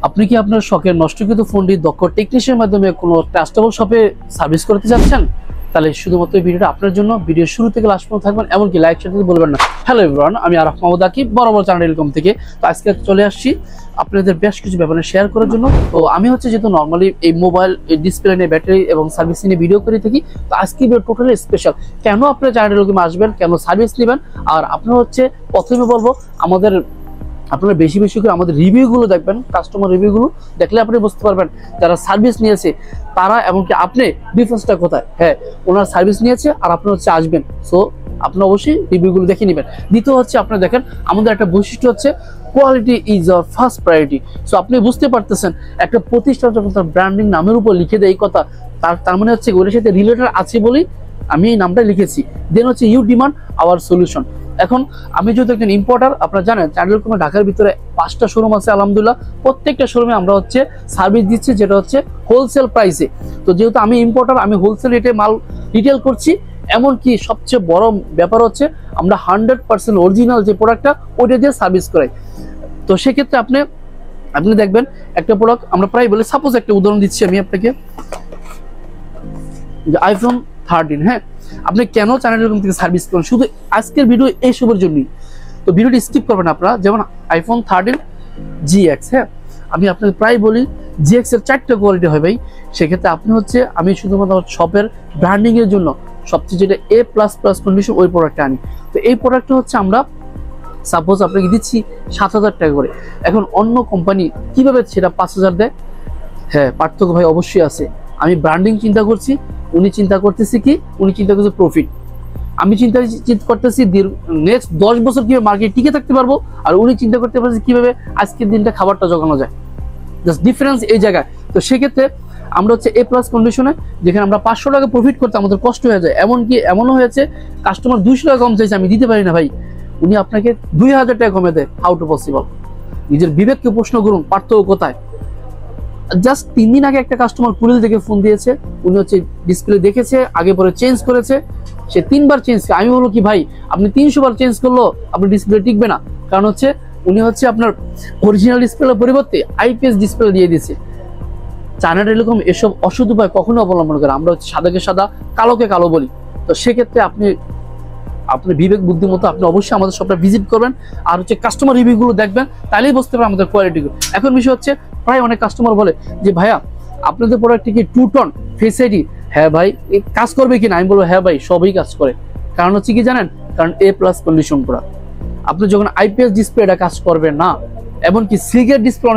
আপনি কি আপনার শখের নষ্টকৃত ফোনটি দক্ষ টেকনিশিয়ানের মাধ্যমে কোনো ট্রাস্টেবল শপে সার্ভিস করতে যাচ্ছেন? তাহলে শুধুমাত্র এই ভিডিওটা আপনার জন্য। ভিডিও শুরু থেকে লাস্ট পর্যন্ত থাকবেন, এমনকি লাইক শেয়ার করতে বলবেন না। হ্যালো এভরিওয়ান, আমি আরাফ মাহমুদ আকিব, বরাবর চ্যানেল টেলিকম থেকে। তো আজকে চলে আসছি আপনাদের বেশ কিছু ব্যাপারে শেয়ার করার জন্য। তো আমি হচ্ছে যেহেতু নর্মালি এই মোবাইল ডিসপ্লে নিয়ে, ব্যাটারি এবং সার্ভিস নিয়ে ভিডিও করে থাকি, তো আজকে টোটালি স্পেশাল। কেন আপনারা চ্যানেল টেলিকমে আসবেন, কেন সার্ভিস নেবেন, আর আপনারা হচ্ছে প্রথমে বলবো আপনারা বেশি বেশি করে আমাদের রিভিউগুলো দেখবেন। কাস্টমার রিভিউগুলো দেখলে আপনি বুঝতে পারবেন যারা সার্ভিস নিয়েছে তারা, এমনকি আপনি ডিফারেন্সটা কোথায়। হ্যাঁ, ওনার সার্ভিস নিয়েছে আর আপনি হচ্ছে আসবেন, সো আপনি অবশ্যই রিভিউগুলো দেখে নেবেন। দ্বিতীয় হচ্ছে আপনারা দেখেন আমাদের একটা বৈশিষ্ট্য হচ্ছে quality is our first priority. So আপনি বুঝতে পারতেছেন একটা প্রতিষ্ঠান যখন তার ব্র্যান্ডিং নামের উপর লিখে দেয় এই কথা, তার মানে হচ্ছে ওটার সাথে রিলেটেড আছে বলেই আমি এই নামটা লিখেছি। দেন হচ্ছে ইউ ডিমান্ড আওয়ার সলিউশন। এখন আমি যেহেতু একজন ইম্পোর্টার, আপনারা জানেন চ্যানেল টেলিকমে ঢাকার ভিতরে 5টা শোরুম আছে আলহামদুলিল্লাহ। প্রত্যেকটা শোরুমে আমরা হচ্ছে সার্ভিস দিচ্ছি, যেটা হচ্ছে হোলসেল প্রাইসে। তো যেহেতু আমি ইম্পোর্টার, আমি হোলসেল রেটে মাল রিটেল করছি। এমনকি সবচেয়ে বড় ব্যাপার হচ্ছে আমরা 100% অরিজিনাল যে প্রোডাক্টটা ওইটা দিয়ে সার্ভিস করাই। তো সেক্ষেত্রে আপনি দেখবেন একটা প্রোডাক্ট আমরা প্রায় বলি, সাপোজ একটা উদাহরণ দিচ্ছি আমি আপনাকে, যে আইফোন 13। হ্যাঁ, আপনি কেন চ্যানেল টেলিকম থেকে সার্ভিস করেন শুধু আজকের ভিডিও এইসবের জন্যই। তো ভিডিওটি স্কিপ করবেন আপনারা। যেমন আইফোন 13 GX, হ্যাঁ আমি আপনাকে প্রায় বলি GX এর 4টা কোয়ালিটি হয় ভাই। সেক্ষেত্রে আপনি হচ্ছে আমি শুধুমাত্র আমার শপের ব্র্যান্ডিং এর জন্য সবচেয়ে যেটা A++ কন্ডিশন ওই প্রোডাক্টটা আনি। তো এই প্রোডাক্টটা হচ্ছে আমরা সাপোজ আপনাকে দিচ্ছি 7,000 টাকা করে। এখন অন্য কোম্পানি কিভাবে সেটা 5,000 দেয়? হ্যাঁ, পার্থক্য ভাই অবশ্যই আছে। আমি ব্র্যান্ডিং চিন্তা করছি, উনি চিন্তা করতেছি কি, উনি চিন্তা করছে প্রফিট। আমি চিন্তা করতেছি নেক্সট 10 বছর কিভাবে মার্কেট টিকে থাকতে পারবো, আর উনি চিন্তা করতে পারছে কিভাবে আজকের দিনটা খাবারটা জোগানো যায়। জাস্ট ডিফারেন্স এই জায়গায়। তো সেক্ষেত্রে আমরা হচ্ছে A+ কন্ডিশনে, যেখানে আমরা 500 টাকা প্রফিট করতে আমাদের কষ্ট হয়ে যায়। এমনকি এমনও হয়েছে কাস্টমার 200 টাকা কম চাইছে, আমি দিতে পারি না ভাই, উনি আপনাকে 2000 টাকা কমে দেয়। How to possible? নিজের বিবেককে প্রশ্ন করুন, পার্থক্য কোথায়? জাস্ট 3 দিন আগে একটা কাস্টমার কুড়িল থেকে ফোন দিয়েছে, উনি হচ্ছে ডিসপ্লে দেখেছে, আগে পরে চেঞ্জ করেছে, সে 3বার চেঞ্জ। আমি বলবো কি ভাই, আপনি 300 বার চেঞ্জ করলো আপনার ডিসপ্লে টিকবে না। কারণ হচ্ছে উনি হচ্ছে আপনার অরিজিনাল ডিসপ্লের পরিবর্তে IPS ডিসপ্লে দিয়ে দিয়েছে। চ্যানেল টেলিকম এসব অসৎ উপায় কখনো অবলম্বন করে। আমরা হচ্ছে সাদাকে সাদা, কালোকে কালো বলি। তো সেক্ষেত্রে আপনি বিবেক বুদ্ধি মতো আপনি অবশ্যই আমাদের শপটা ভিজিট করবেন, আর হচ্ছে কাস্টমার রিভিউগুলো দেখবেন, তাহলেই বুঝতে পারবেন আমাদের কোয়ালিটিগুলো। এখন বিষয় হচ্ছে প্রায় অনেক কাস্টমার বলে যে ভাইয়া আপনাদের প্রোডাক্টটি কি 2 টন ফেস আইডি? হ্যাঁ ভাই, কাজ করবে কিনা? আমি বলবো হ্যাঁ ভাই, সবই কাজ করে। কারণ হচ্ছে কি জানেন, কারণ A+ কন্ডিশন প্রোডাক্ট। আপনি যখন IPS ডিসপ্লে এটা কাজ করবে না, এমনকি সিগারেট ডিসপ্লে